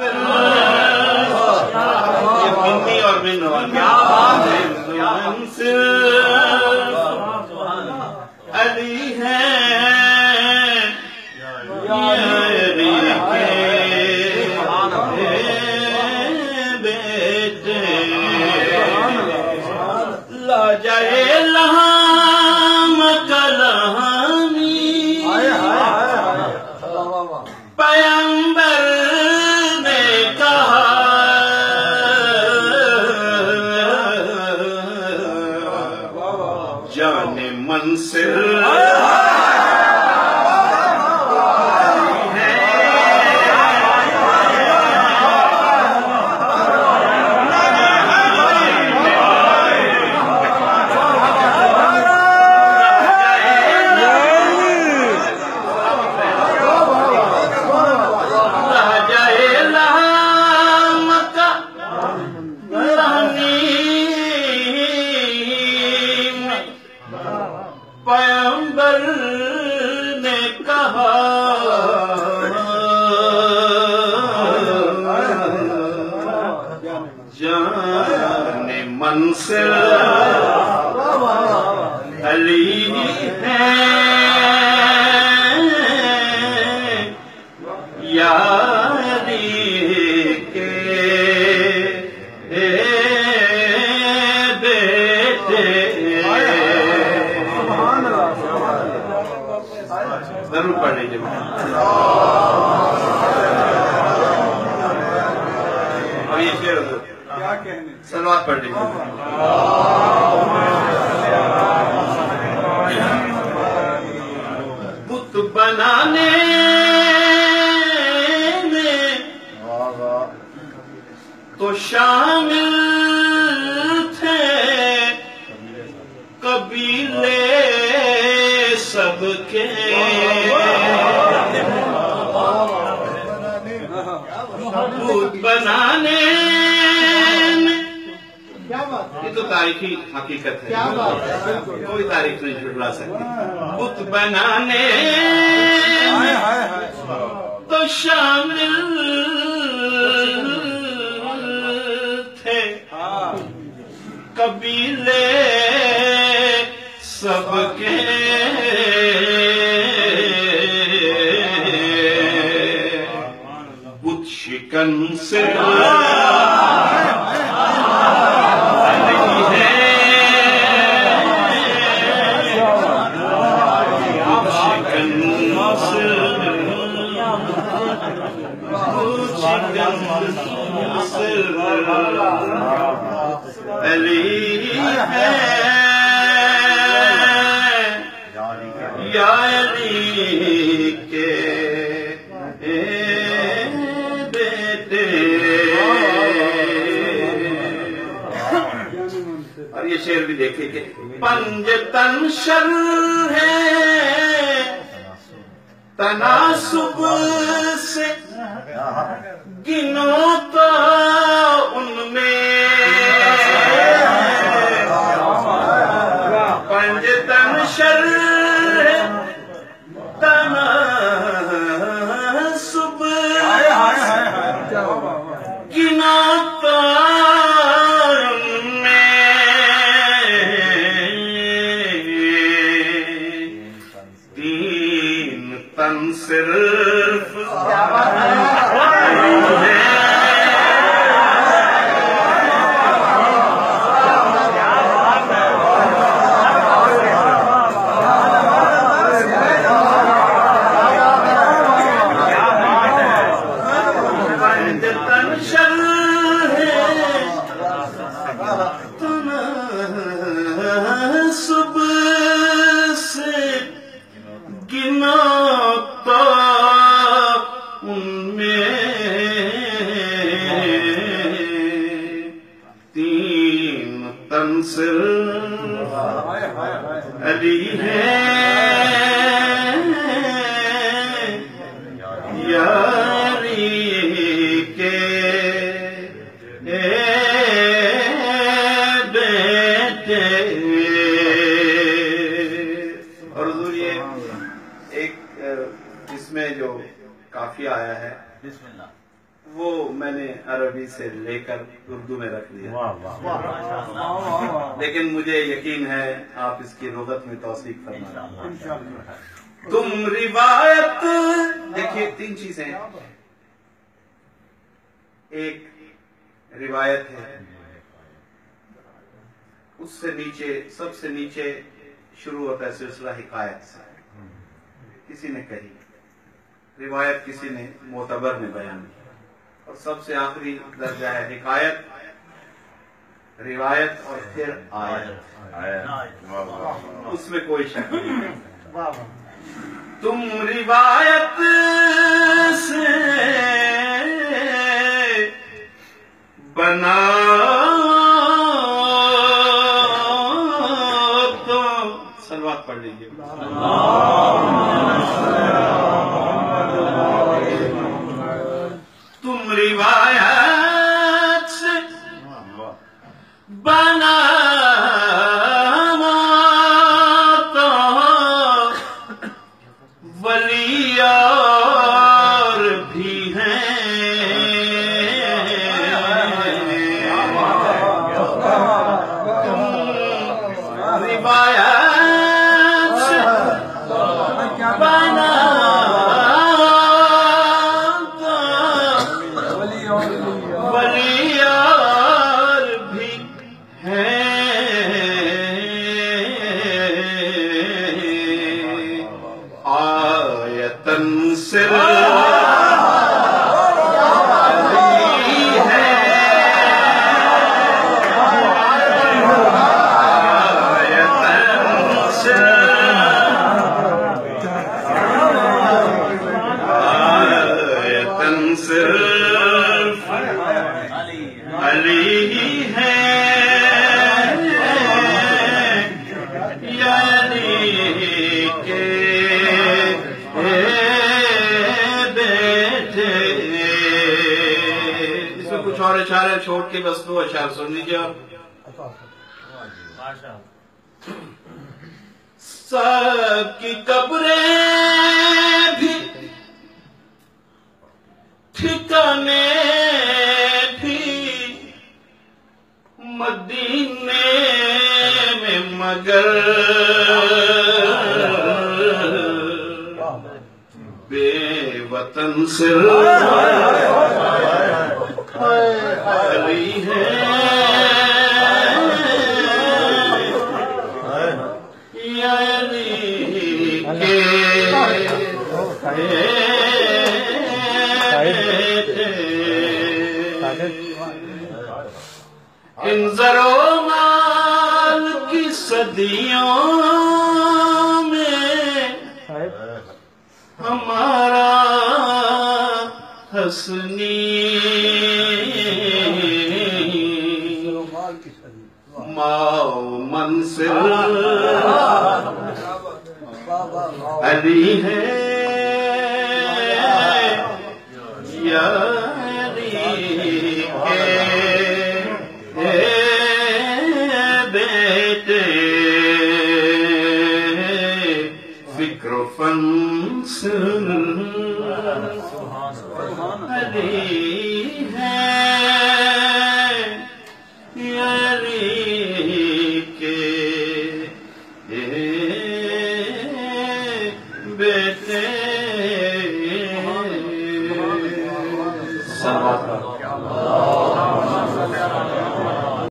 ये मिन्नी और मिनवा क्या बात है। अली है बेटे ला जाए लहाम कलहामी पैगंबर ने कहा जाने मंसिल पैगंबर ने कहा जाने मंसिल अली है या अली के बेटे जरूर पढ़ लीजिए। और ये शेर क्या कहने सलवात पढ़ लीजिए। बुत बनाने में तो शामिल थे कबीले सबके बुत बनाने में ये तो तारीखी हकीकत है, कोई तारीख नहीं झुठला सकती। बुत बनाने में तो शामिल थे कबीले सबके बुत शिकन से अली है या अली के बेटे। और ये शेर भी देखिए कि पंजतन शर है तनासुब से गिनो तो उनमें पंजतन शर है तनासुब गिनो तो सिर्फ सुबह से गिना उनमें तीन तन सिर्फ अली है या अली के बेटे। और हुजूर ये एक इसमें जो काफिया आया है वो मैंने अरबी से लेकर उर्दू में रख लिया। वाह वाह। लेकिन मुझे यकीन है आप इसकी लुगत में तौसीक फरमाएंगे। तुम रिवायत, देखिए 3 चीजें हैं। एक रिवायत है, उससे नीचे, सबसे नीचे शुरू होता है सिलसिला हिकायत से, किसी ने कही, रिवायत किसी ने मोतबर ने बयान किया, और सबसे आखिरी दर्जा है हिकायत, रिवायत और फिर आयत। उसमें कोई शक नहीं। तुम रिवायत से बना तो सलवात पढ़ लीजिए। तुम रिवायत से बना तो वली और भी हैं। रिवायत से बना वली और भी हैं। आयतन से अली है यानी के बेटे। इसमें कुछ और इशारे छोड़ के बस 2 अशार सुन लीजिए आप। सबकी कब्रें भी ठिकाने मदीने में मगर बेवतन से अली है यानी के इन ज़रो माल की सदियों में हमारा हसनी माओ मंसिल अली है यानी के बेटे। फिक्र फंस अली है